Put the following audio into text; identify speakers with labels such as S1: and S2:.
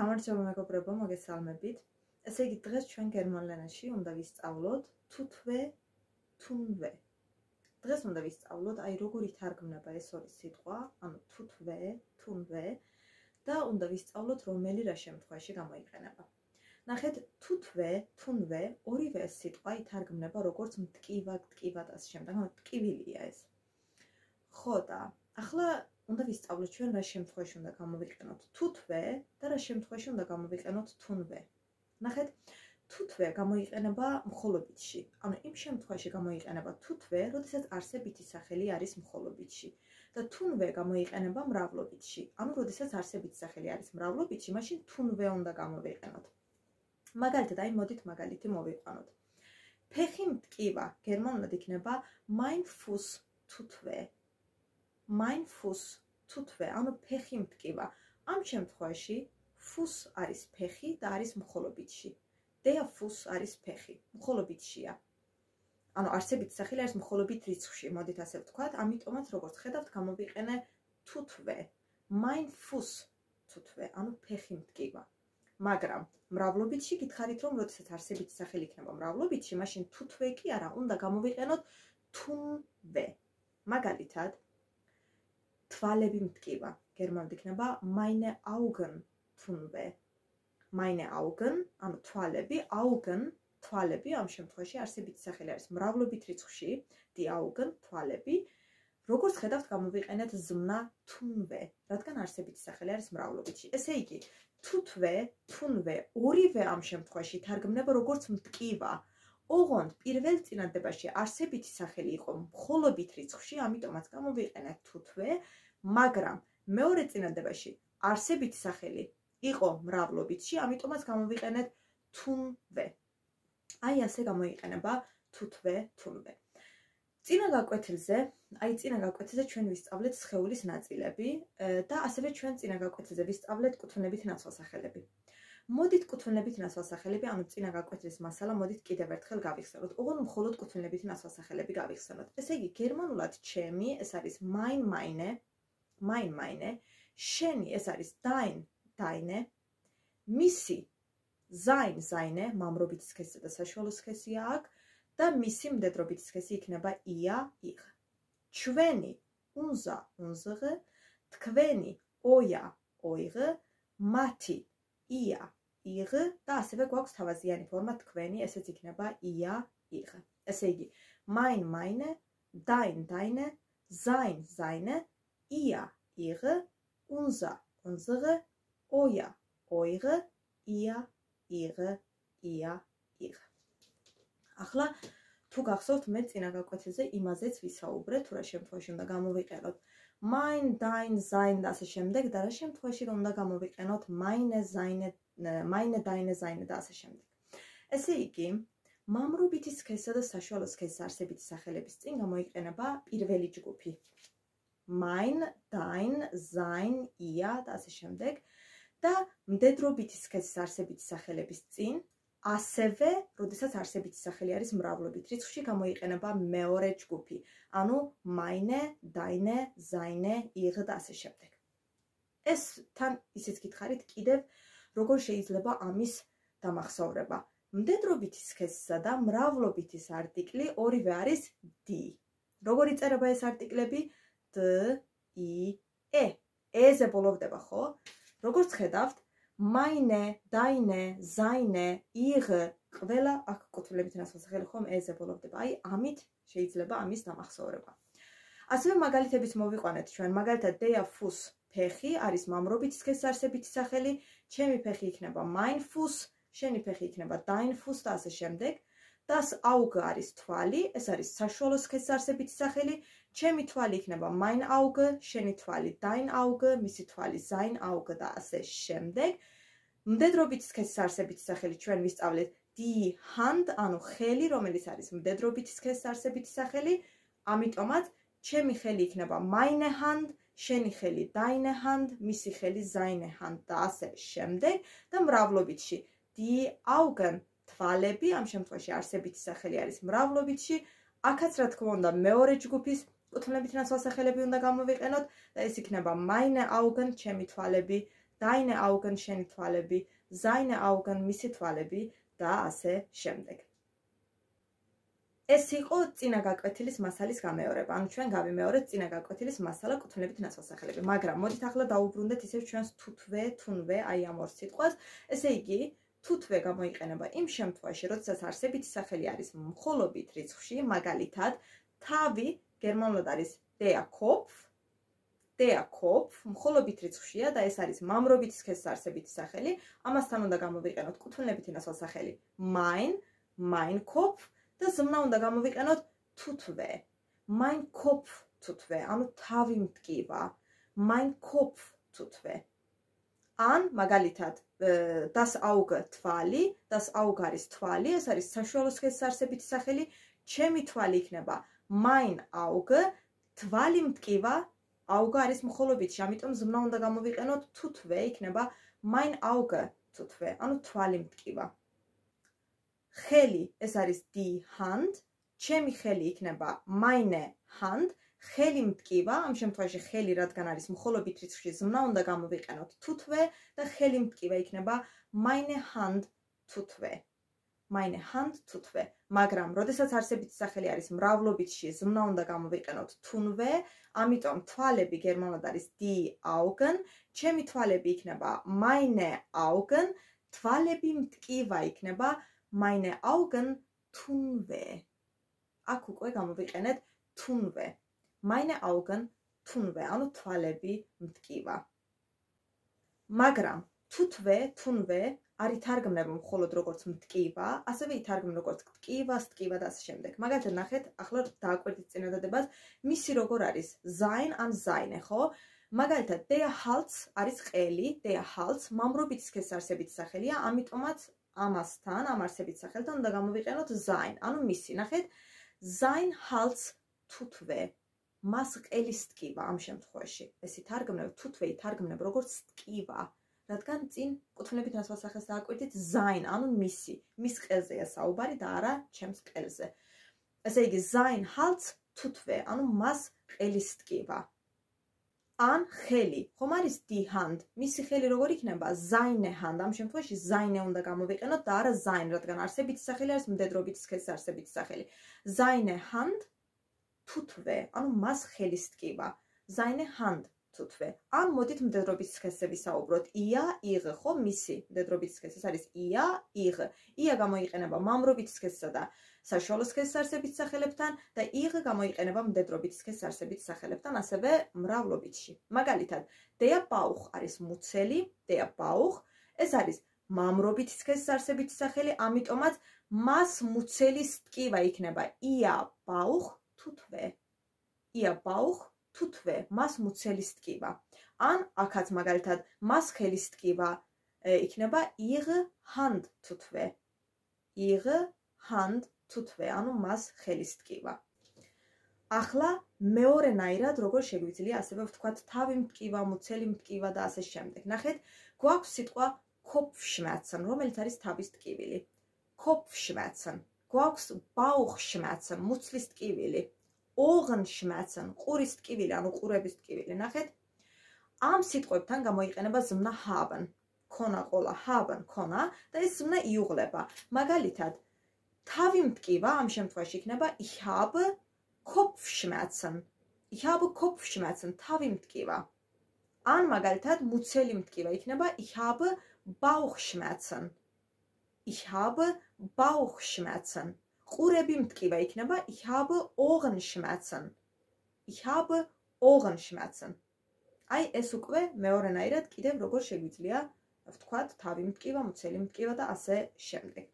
S1: გამარჯობა მეგობრებო, მოგესალმებით. ესე იგი, დღეს ჩვენ გერმანულ ენაში უნდა ვისწავლოთ თუთვე, თუნვე. დღეს უნდა ვისწავლოთ, აი როგორ ითარგმნება ეს ორი სიტყვა, ანუ თუთვე, თუნვე და უნდა ვისწავლოთ რომელი რა შემთხვევაში გამოიყენება. ნახეთ, თუთვე, თუნვე, ორივე ეს სიტყვა ითარგმნება როგორც მტკივად, ტკივად ასე შემდეგ, ანუ ტკივილია ეს. ხო და ახლა უნდა ვისწავლოთ ჩვენ რა შემთხვევაში უნდა გამოვიყენოთ თუთვე და რა შემთხვევაში უნდა გამოვიყენოთ თუნვე. ნახეთ, თუთვე გამოიყენება მხოლობითში. ანუ იმ შემთხვევაში გამოიყენება თუთვე, როდესაც არსებითი სახელი არის მხოლობითში. და თუნვე გამოიყენება მრავლობითში. ანუ როდესაც არსებითი სახელი არის მრავლობითში, მაშინ თუნვე უნდა გამოვიყენოთ. მაგალითად, აი მოდით მაგალითი მოვიყვანოთ. ფეხი მტკივა გერმანულად იქნება mein Fuß თუთვე. mein Fuß თუთვე, ანუ ფეხი მტკივა. ამ შემთხვევაში Fuß არის ფეხი და არის მხოლობითში. Der Fuß არის ფეხი, მხოლობითშია. ანუ არსებითი სახელი არის მხოლობით რიცხვში, მოდით ასე ვთქვათ, ამიტომაც როგორც ხედავთ, გამოვიყენე თუთვე. mein Fuß თუთვე, ანუ ფეხი მტკივა. მაგრამ მრავლობითში გითხარით, რომ როდესაც არსებითი სახელი იქნება მრავლობითში, მაშინ თუთვე კი არა, უნდა გამოვიყენოთ თუნვე. მაგალითად, თვალები მტკივა. გერმანულად იქნება meine Augen თუნვე. meine Augen, ანუ თვალები, Augen, თვალები, ამ შემთხვევაში არსებითი სახელი არის მრავლობით რიცხვში, die Augen, თვალები. როგორც ხედავთ, გამოვიყენეთ ზმნა თუნვე, რადგან არსებითი სახელი არის მრავლობითში. ესე იგი, თუთვე, თუნვე, ორივე ამ შემთხვევაში ითარგმნება როგორც მტკივა. ოღონდ პირველ წინადადებაში არსებითი სახელი იყო მხოლობით რიცხვში, ამიტომაც გამოვიყენეთ თუთვე, მაგრამ მეორე წინადადებაში არსებითი სახელი იყო მრავლობითში, ამიტომაც გამოვიყენეთ თუნვე. აი ასე გამოიყენება თუთვე, თუნვე. წინა გაკვეთილზე ჩვენ ვისწავლეთ სხეულის ნაწილები და ასევე ჩვენ წინა გაკვეთილზე ვისწავლეთ კუთვნილებით ნაცვალსახელები. მოდით კუთვნილებით ნაცვალსახელები, ანუ წინა გაკვეთილის მასალა, მოდით კიდევ ერთხელ გავიხსენოთ. ოღონდ მხოლოდ კუთვნილებითი ნაცვალსახელები გავიხსენოთ. ესე იგი, გერმანულად ჩემი, ეს არის mein, meine, შენი, ეს არის dein, deine, მისი, sein, seine, მამრობითი სქესისა და საშუალო სქესია აქ და მისი მდედრობითი სქესი იქნება ihr, ihre. ჩვენი, unser, unsere, თქვენი, euer, eure, მათი, ihr, ihre და ასევე გვაქვს თავაზიანი ფორმა თქვენი, ესეც იქნება ihr, ihre. ესე იგი, mein, meine, dein, deine, sein, seine, ihr, ihre, unser, unsere, euer, eure, ihr, ihre, ihre. ახლა თუ გახსოვთ, მე წინა გაკვეთილზე იმაზეც ვისაუბრე, თუ რა შემთხვევაში უნდა გამოვიყენოთ mein, dein, sein და ასე შემდეგ და რა შემთხვევაში უნდა გამოვიყენოთ meine, deine, seine და ასე შემდეგ. ესე იგი, მამრობითი სქესისა და საშუალო სქესის არსებითი სახელების წინ გამოიყენება პირველი ჯგუფი. mein, dein, sein, ihr და ასე შემდეგ და მდედრობითი სქესის არსებითი სახელების წინ ასევე, როდესაც არსებითი სახელი არის მრავლობით რიცხვში, გამოიყენება მეორე ჯგუფი, ანუ meine, deine, seine, ihre და ასე შემდეგ. ეს თან ისიც გითხარით კიდევ, როგორ შეიძლება ამის დამახსოვრება. მდედრობითი სქესისა და მრავლობითის არტიკლი ორივე არის die. როგორ იწერება ეს არტიკლები? D, I, E. E-ზე ბოლოვდება, ხო? როგორც ხედავთ, meine, deine, seine, ihre, ყველა აქ კუთვნილებით ნაცვალსახელი ხომ E-ზე ბოლოვდება. აი, ამით შეიძლება ამის დამახსოვრება. ასევე მაგალითებით მოვიყვანეთ ჩვენ, მაგალითად der Fuß, ფეხი არის მამრობითი სქესის არსებითი სახელი, ჩემი ფეხი იქნება mein Fuß, შენი ფეხი იქნება dein Fuß და ასე შემდეგ. Das Auge არის თვალი, ეს არის საშუალო სქესის არსებითი სახელი, ჩემი თვალი იქნება mein Auge, შენი თვალი dein Auge, მისი თვალი sein Auge და ასე შემდეგ. მდედრობითი სქესის არსებითი სახელი ჩვენ ვისწავლეთ die Hand, ანუ ხელი, რომელიც არის მდედრობითი სქესის არსებითი სახელი, ამიტომაც ჩემი ხელი იქნება meine Hand, შენი ხელი deine Hand, მისი ხელი seine Hand და ასე შემდეგ და მრავლობითში die Augen, თვალები, ამ შემთხვევაში არსებითი სახელი არის მრავლობითში, აქაც რა თქმა უნდა მეორე ჯგუფის კუთვნილებითი ნაცვალსახელები უნდა გამოვიყენოთ და ეს იქნება meine Augen, ჩემი თვალები deine Augen შენი თვალები, seine Augen მისი თვალები და ასე შემდეგ. ეს იყო წინა გაკვეთილის მასალის გამეორება. ანუ ჩვენ გავიმეორეთ წინა გაკვეთილის მასალა კუთვნილებით ნაცვალსახელები. მაგრამ მოდით ახლა დაუბრუნდეთ ისევ ჩვენს თუთვე, თუნვე, აი ამ ორ სიტყვას. ესე იგი, თუთვე გამოიყენება იმ შემთხვევაში, როდესაც არსებითი სახელი არის მხოლობით რიცხვში, მაგალითად, თავი გერმანულად არის der Kopf, მხოლობით რიცხვშია და ეს არის მამრობითი სქესის არსებითი სახელი. ამასთან უნდა გამოვიყენოთ კუთვნილებითი ნაცვალსახელი mein Kopf და ზმნა უნდა გამოვიყენოთ თუთვე. mein Kopf თუთვე, ანუ თავი მტკივა. mein Kopf თუთვე. ან მაგალითად das Auge თვალი, das Auge არის თვალი, ეს არის საშუალო სქესის არსებითი სახელი. ჩემი თვალი იქნება mein Auge, თვალი მტკივა, Auge არის მხოლობითში, ამიტომ ზმნა უნდა გამოვიყენოთ თუთვე, იქნება mein Auge თუთვე, ანუ თვალი მტკივა. ხელი, ეს არის die Hand, ჩემი ხელი იქნება meine Hand, ხელი მტკივა, ამ შემთხვევაში ხელი რადგან არის მხოლობით რიცხვში, ზმნა უნდა გამოვიყენოთ თუთვე და ხელი მტკივა იქნება meine Hand თუთვე. meine Hand თუთვე. მაგრამ, როდესაც არსებითი სახელი არის მრავლობითში, ზმნა უნდა გამოვიყენოთ თუნვე, ამიტომ თვალები გერმანულად არის die Augen, ჩემი თვალები იქნება meine Augen, თვალები მტკივა იქნება meine Augen თუნვე. აქ უკვე გამოვიყენეთ თუნვე. meine Augen თუნვე, ანუ თვალები მტკივა. მაგრამ თუთვე, თუნვე არ ითარგმნება მხოლოდ როგორც მტკივა, ასევე ითარგმნება როგორც ტკივა, სტკივა და ასე შემდეგ. მაგალითად ნახეთ, ახლა დააკვირდით წინადადებას, მისი როგორ არის sein ან seine, ხო? მაგალითად der Hals არის ყელი, der Hals მამრობითი სქესის არსებითი სახელია, ამიტომაც ამასთან, ამ არსებითი სახელთან უნდა გამოვიყენოთ sein, ანუ მისი. ნახეთ, sein Hals თუთვე. მას ყელის ტკივა ამ შემთხვევაში. ეს ითარგმნება, თუთვე ითარგმნება როგორც ტკივა. რადგან წინ კუთვნილებით ნაცვალსახელს დააკვირდით sein, ანუ მისი. მის ყელზეა საუბარი და არა ჩემს ყელზე. ესე იგი sein Hals თუთვე, ანუ მას ყელის ტკივა. ან ხელი, ხომ არის die Hand, მისი ხელი როგორ იქნება seine Hand, ამ შემთხვევაში seine უნდა გამოვიყენოთ და არა sein, რადგან არსებითი სახელი არის მდედრობითი სქესის არსებითი სახელი. seine Hand თუთვე, ანუ მას ხელის ტკივა. seine Hand თუთვე. ან მოდით მდედრობის სქესები საუბროთ. ia, ihre, ხო, მისი მდედრობის სქესი არის ia, ihre. ia გამოიყენება მამრობითი სქესისა და საშუალო სქესის არსებითი სახელებთან და ihre გამოიყენება მდედრობის სქესის არსებითი სახელებთან, ასევე მრავლობითში. მაგალითად, der Bauch არის მუცელი, der Bauch, ეს არის მამრობითი სქესის არსებითი სახელი, ამიტომაც მას მუცელის ტკივა იქნება ia Bauch თუთვე. ia Bauch თუთვე, მას მუცელის ტკივა. ან აქაც მაგალითად, მას ხელის ტკივა იქნება ihre Hand თუთვე. ihre Hand თუთვე, ანუ მას ხელის ტკივა. ახლა მეორენაირად როგორ შეგვიძლია ასევე ვთქვათ თავი მტკივა, მუცელი მტკივა და ასე შემდეგ. ნახეთ, გვაქვს სიტყვა Kopfschmerzen, რომელიც არის თავის ტკივილი. Kopfschmerzen. გვაქვს Bauchschmerzen, მუცლის ტკივილი. Ohrenschmerzen, ყურის ტკივილი, ანუ ყურების ტკივილი. ნახეთ, ამ სიტყვებთან გამოიყენება ზმნა haben. ქონა ყოლა, haben, ქონა და ეს ზმნა იუღლება. მაგალითად, თავი მტკივა ამ შემთხვევაში იქნება ich habe Kopfschmerzen. Ich habe Kopfschmerzen, თავი მტკივა. ან მაგალითად, მუცელი მტკივა იქნება ich habe Bauchschmerzen. Ich habe Bauchschmerzen. ყურები მტკივა იქნება ich habe Ohrenschmerzen. Ich habe Ohrenschmerzen. აი ეს უკვე მეორენაირად კიდევ როგორ შეგვიძლია ვთქვათ თავი მტკივა, მუცელი მტკივა და ასე შემდეგ.